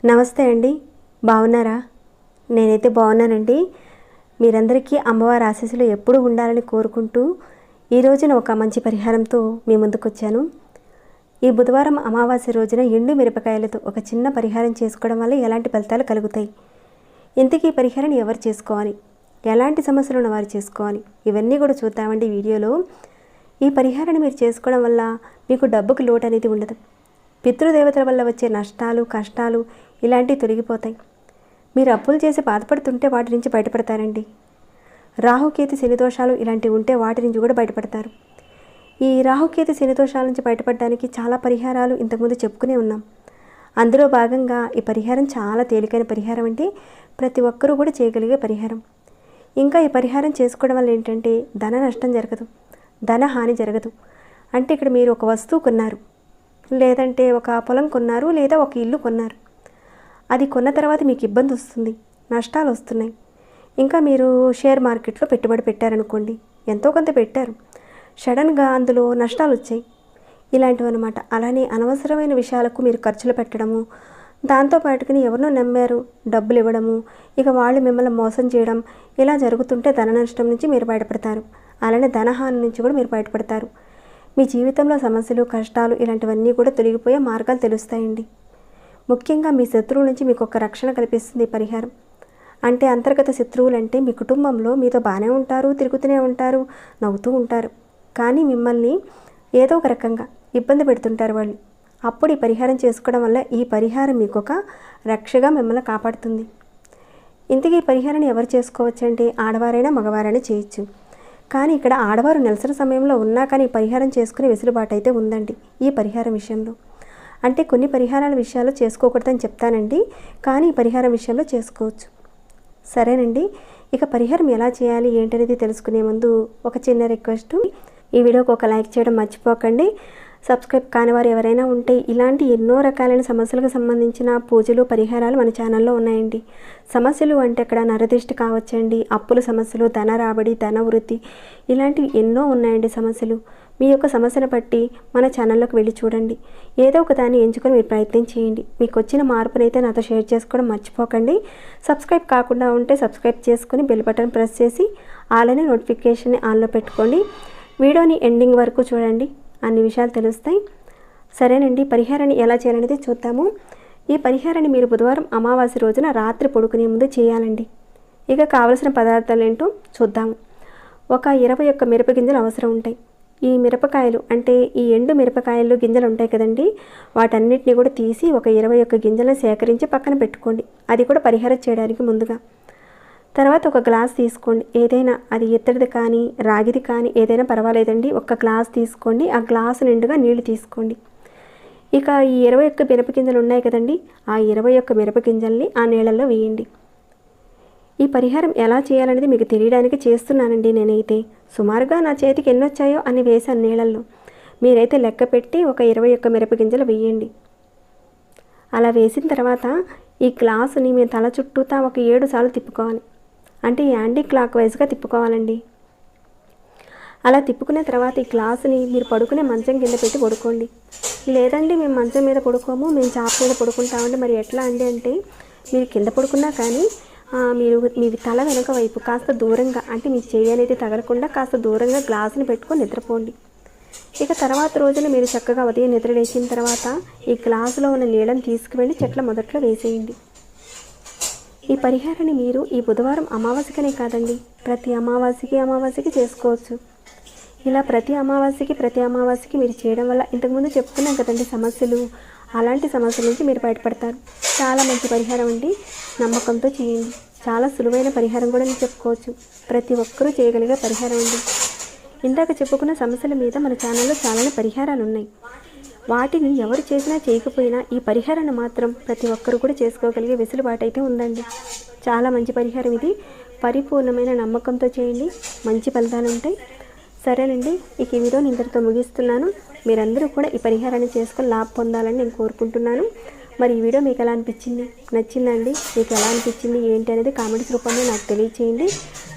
నమస్తే అండి, బాగున్నారా? నేనైతే బాగున్నానండి. మీరందరికీ అమ్మవారి ఆశీస్సులు ఎప్పుడూ ఉండాలని కోరుకుంటూ ఈ రోజున ఒక మంచి పరిహారంతో మీ ముందుకు వచ్చాను. ఈ బుధవారం అమావాస్య రోజున ఎండు మిరపకాయలతో ఒక చిన్న పరిహారం చేసుకోవడం వల్ల ఎలాంటి ఫలితాలు కలుగుతాయి, ఇంతకీ ఈ పరిహారాన్ని ఎవరు చేసుకోవాలి, ఎలాంటి సమస్యలు ఉన్న వారు చేసుకోవాలి, ఇవన్నీ కూడా చూద్దామండి వీడియోలో. ఈ పరిహారాన్ని మీరు చేసుకోవడం వల్ల మీకు డబ్బుకు లోటు అనేది ఉండదు. పితృదేవతల వల్ల వచ్చే నష్టాలు, కష్టాలు ఇలాంటివి తొలగిపోతాయి. మీరు అప్పులు చేసి బాధపడుతుంటే వాటి నుంచి బయటపడతారండి. రాహుకేతు శనిదోషాలు ఇలాంటివి ఉంటే వాటి నుంచి కూడా బయటపడతారు. ఈ రాహుకేతు శనిదోషాల నుంచి బయటపడడానికి చాలా పరిహారాలు ఇంతకుముందు చెప్పుకునే ఉన్నాం. అందులో భాగంగా ఈ పరిహారం చాలా తేలికైన పరిహారం అంటే ప్రతి ఒక్కరూ కూడా చేయగలిగే పరిహారం. ఇంకా ఈ పరిహారం చేసుకోవడం వల్ల ఏంటంటే ధన నష్టం జరగదు, ధన హాని జరగదు. అంటే ఇక్కడ మీరు ఒక వస్తువు కొన్నారు, లేదంటే ఒక పొలం కొన్నారు, లేదా ఒక ఇల్లు కొన్నారు. అది కొన్న తర్వాత మీకు ఇబ్బంది వస్తుంది, నష్టాలు వస్తున్నాయి. ఇంకా మీరు షేర్ మార్కెట్లో పెట్టుబడి పెట్టారనుకోండి, ఎంతో కొంత పెట్టారు, సడన్గా అందులో నష్టాలు వచ్చాయి, ఇలాంటివి అనమాట. అలానే అనవసరమైన విషయాలకు మీరు ఖర్చులు పెట్టడము, దాంతోపాటుకుని ఎవరినో నమ్మారు, డబ్బులు ఇవ్వడము, ఇక వాళ్ళు మిమ్మల్ని మోసం చేయడం, ఇలా జరుగుతుంటే ధన నష్టం నుంచి మీరు బయటపడతారు. అలానే ధనహాని నుంచి కూడా మీరు బయటపడతారు. మీ జీవితంలో సమస్యలు, కష్టాలు ఇలాంటివన్నీ కూడా తొలగిపోయే మార్గాలు తెలుస్తాయండి. ముఖ్యంగా మీ శత్రువుల నుంచి మీకు ఒక రక్షణ కల్పిస్తుంది పరిహారం. అంటే అంతర్గత శత్రువులు అంటే మీ కుటుంబంలో మీతో బాగానే ఉంటారు, తిరుగుతూనే ఉంటారు, నవ్వుతూ ఉంటారు, కానీ మిమ్మల్ని ఏదో ఒక రకంగా ఇబ్బంది పెడుతుంటారు వాళ్ళు. అప్పుడు ఈ పరిహారం చేసుకోవడం వల్ల ఈ పరిహారం మీకు ఒక రక్షగా మిమ్మల్ని కాపాడుతుంది. ఇంతకీ ఈ పరిహారాన్ని ఎవరు చేసుకోవచ్చు అంటే ఆడవారైనా మగవారైనా చేయొచ్చు. కానీ ఇక్కడ ఆడవారు నెలసరి సమయంలో ఉన్నా కానీ ఈ పరిహారం చేసుకునే వెసులుబాటు అయితే ఉందండి ఈ పరిహారం విషయంలో. అంటే కొన్ని పరిహారాల విషయాల్లో చేసుకోకూడదని చెప్తానండి, కానీ ఈ పరిహారం విషయంలో చేసుకోవచ్చు. సరేనండి, ఇక పరిహారం ఎలా చేయాలి ఏంటనేది తెలుసుకునే ముందు ఒక చిన్న రిక్వెస్ట్, ఈ వీడియోకి ఒక లైక్ చేయడం మర్చిపోకండి. సబ్స్క్రైబ్ కాని వారు ఎవరైనా ఉంటే ఇలాంటి ఎన్నో రకాలైన సమస్యలకు సంబంధించిన పూజలు, పరిహారాలు మన ఛానల్లో ఉన్నాయండి. సమస్యలు అంటే అక్కడ నరదిష్టి కావచ్చండి, అప్పుల సమస్యలు, ధన రాబడి, ధన వృద్ధి, ఇలాంటివి ఎన్నో ఉన్నాయండి సమస్యలు. మీ యొక్క సమస్యను బట్టి మన ఛానల్లోకి వెళ్ళి చూడండి, ఏదో ఒక దాన్ని ఎంచుకొని మీరు ప్రయత్నం చేయండి. మీకు వచ్చిన మార్పునైతే నాతో షేర్ చేసుకోవడం మర్చిపోకండి. సబ్స్క్రైబ్ కాకుండా ఉంటే సబ్స్క్రైబ్ చేసుకొని బెల్ బటన్ ప్రెస్ చేసి అలానే నోటిఫికేషన్ని ఆన్లో పెట్టుకోండి. వీడియోని ఎండింగ్ వరకు చూడండి, అన్ని విషయాలు తెలుస్తాయి. సరేనండి, పరిహారాన్ని ఎలా చేయాలనేది చూద్దాము. ఈ పరిహారాన్ని మీరు బుధవారం అమావాస్య రోజున రాత్రి పడుకునే ముందు చేయాలండి. ఇక కావలసిన పదార్థాలు ఏంటో చూద్దాము. ఒక 21 మిరప గింజలు అవసరం ఉంటాయి. ఈ మిరపకాయలు అంటే ఈ ఎండు మిరపకాయలు గింజలు ఉంటాయి కదండి, వాటన్నిటిని కూడా తీసి ఒక 21 గింజలను సేకరించి పక్కన పెట్టుకోండి. అది కూడా పరిహారం చేయడానికి ముందుగా. తర్వాత ఒక గ్లాస్ తీసుకోండి, ఏదైనా అది ఇత్తడిది కానీ రాగిది కానీ ఏదైనా పర్వాలేదండి. ఒక గ్లాస్ తీసుకోండి, ఆ గ్లాసు నిండుగా నీళ్లు తీసుకోండి. ఇక ఈ 21 మిరపగింజలు ఉన్నాయి కదండి, ఆ 21 మిరపగింజల్ని ఆ నీళ్ళల్లో వేయండి. ఈ పరిహారం ఎలా చేయాలనేది మీకు తెలియడానికి చేస్తున్నానండి. నేనైతే సుమారుగా నా చేతికి ఎన్ని వచ్చాయో అని వేసాను నీళ్ళల్లో. మీరైతే లెక్క పెట్టి ఒక 21 మిరపగింజలు వేయండి. అలా వేసిన తర్వాత ఈ గ్లాసుని మీ తల చుట్టూతా ఒక 7 సార్లు తిప్పుకోవాలి. అంటే యాంటీ క్లాక్ వైజ్గా తిప్పుకోవాలండి. అలా తిప్పుకున్న తర్వాత ఈ గ్లాసుని మీరు పడుకునే మంచం కింద పెట్టి పడుకోండి. లేదండి మేము మంచం మీద పడుకోము, మేము చాప మీద పడుకుంటామండి, మరి ఎట్లా అండి అంటే మీరు కింద పడుకున్నా కానీ మీరు మీ తల వెనుక వైపు కాస్త దూరంగా, అంటే మీ చెయ్యి అనేది తగలకుండా కాస్త దూరంగా గ్లాసుని పెట్టుకొని నిద్రపోండి. ఇక తర్వాత రోజున మీరు చక్కగా ఉదయం నిద్ర లేచిన తర్వాత ఈ గ్లాసులో ఉన్న నీళ్ళని తీసుకువెళ్ళి చెట్ల మొదట్లో వేసేయండి. ఈ పరిహారాన్ని మీరు ఈ బుధవారం అమావాస్యకనే కాదండి, ప్రతి అమావాస్యకి చేసుకోవచ్చు. ఇలా ప్రతి అమావాస్యకి మీరు చేయడం వల్ల ఇంతకుముందు చెప్పుకున్నాం కదండి సమస్యలు, అలాంటి సమస్యల నుంచి మీరు బయటపడతారు. చాలా మంచి పరిహారం అండి, నమ్మకంతో చేయండి. చాలా సులువైన పరిహారం కూడా నేను చెప్పుకోవచ్చు, ప్రతి ఒక్కరూ చేయగలిగే పరిహారం అండి. ఇందాక చెప్పుకున్న సమస్యల మీద మన ఛానల్లో చాలానే పరిహారాలు ఉన్నాయి. వాటిని ఎవరు చేసినా చేయకపోయినా ఈ పరిహారాన్ని మాత్రం ప్రతి ఒక్కరు కూడా చేసుకోగలిగే వెసులుబాటు అయితే ఉందండి. చాలా మంచి పరిహారం ఇది, పరిపూర్ణమైన నమ్మకంతో చేయండి, మంచి ఫలితాలు ఉంటాయి. సరేనండి, ఇక ఈ వీడియోని ఇంతటితో ముగిస్తున్నాను. మీరందరూ కూడా ఈ పరిహారాన్ని చేసుకొని లాభ పొందాలని నేను కోరుకుంటున్నాను. మరి ఈ వీడియో మీకు ఎలా అనిపించింది? నచ్చిందండి? మీకు ఎలా అనిపించింది ఏంటి అనేది కామెంట్స్ రూపంలో నాకు తెలియచేయండి.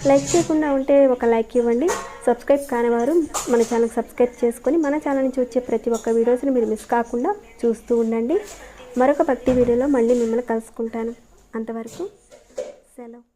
లైక్ చేయకుండా ఉంటే ఒక లైక్ ఇవ్వండి. సబ్స్క్రైబ్ కానివారు మన ఛానల్కి సబ్స్క్రైబ్ చేసుకొని మన ఛానల్ నుంచి వచ్చే ప్రతి ఒక్క వీడియోస్ని మీరు మిస్ కాకుండా చూస్తూ ఉండండి. మరొక భక్తి వీడియోలో మళ్ళీ మిమ్మల్ని కలుసుకుంటాను. అంతవరకు సెలవు.